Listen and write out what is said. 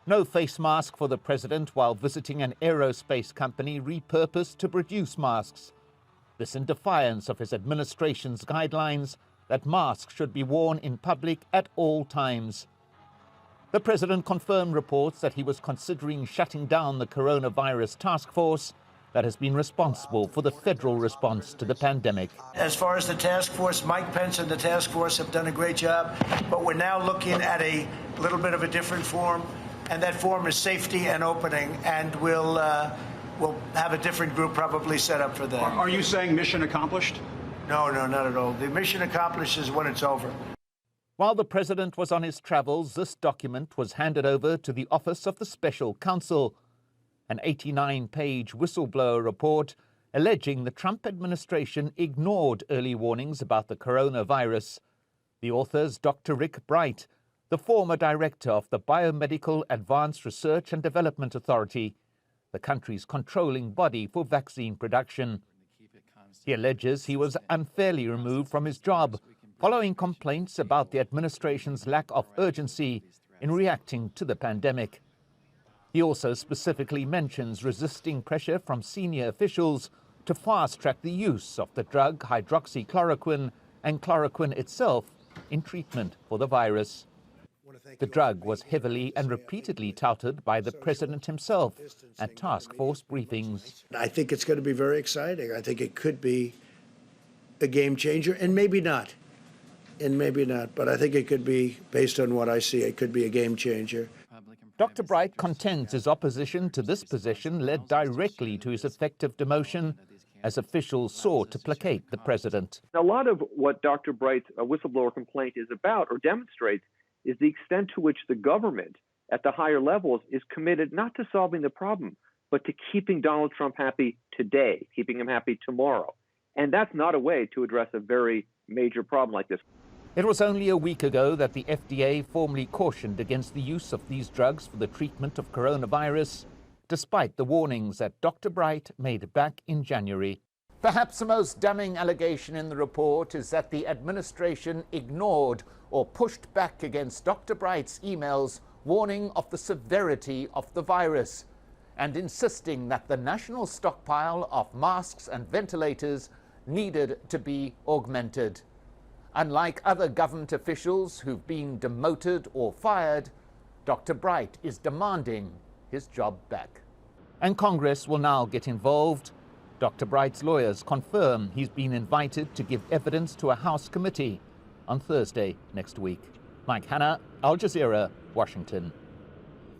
No face mask for the president while visiting an aerospace company repurposed to produce masks. This in defiance of his administration's guidelines that masks should be worn in public at all times. The president confirmed reports that he was considering shutting down the coronavirus task force that has been responsible for the federal response to the pandemic. As far as the task force, Mike Pence and the task force have done a great job, but we're now looking at a little bit of a different form, and that form is safety and opening, and we'll have a different group probably set up for that. Are you saying mission accomplished? No, not at all. The mission accomplished is when it's over. While the president was on his travels, this document was handed over to the Office of the Special Counsel, an 89-page whistleblower report alleging the Trump administration ignored early warnings about the coronavirus. The authors, Dr. Rick Bright, the former director of the Biomedical Advanced Research and Development Authority, the country's controlling body for vaccine production. He alleges he was unfairly removed from his job following complaints about the administration's lack of urgency in reacting to the pandemic. He also specifically mentions resisting pressure from senior officials to fast-track the use of the drug hydroxychloroquine and chloroquine itself in treatment for the virus. The drug was heavily and repeatedly touted by the president himself at task force briefings. I think it's going to be very exciting. I think it could be a game changer, and maybe not. But I think it could be, based on what I see, it could be a game changer. Dr. Bright contends his opposition to this position led directly to his effective demotion as officials sought to placate the president. A lot of what Dr. Bright's whistleblower complaint is about or demonstrates is the extent to which the government at the higher levels is committed not to solving the problem, but to keeping Donald Trump happy today, keeping him happy tomorrow. And that's not a way to address a very major problem like this. It was only a week ago that the FDA formally cautioned against the use of these drugs for the treatment of coronavirus, despite the warnings that Dr. Bright made back in January. Perhaps the most damning allegation in the report is that the administration ignored or pushed back against Dr. Bright's emails warning of the severity of the virus and insisting that the national stockpile of masks and ventilators needed to be augmented. Unlike other government officials who've been demoted or fired, Dr. Bright is demanding his job back. And Congress will now get involved. Dr. Bright's lawyers confirm he's been invited to give evidence to a House committee on Thursday next week. Hanna, Al Jazeera, Washington.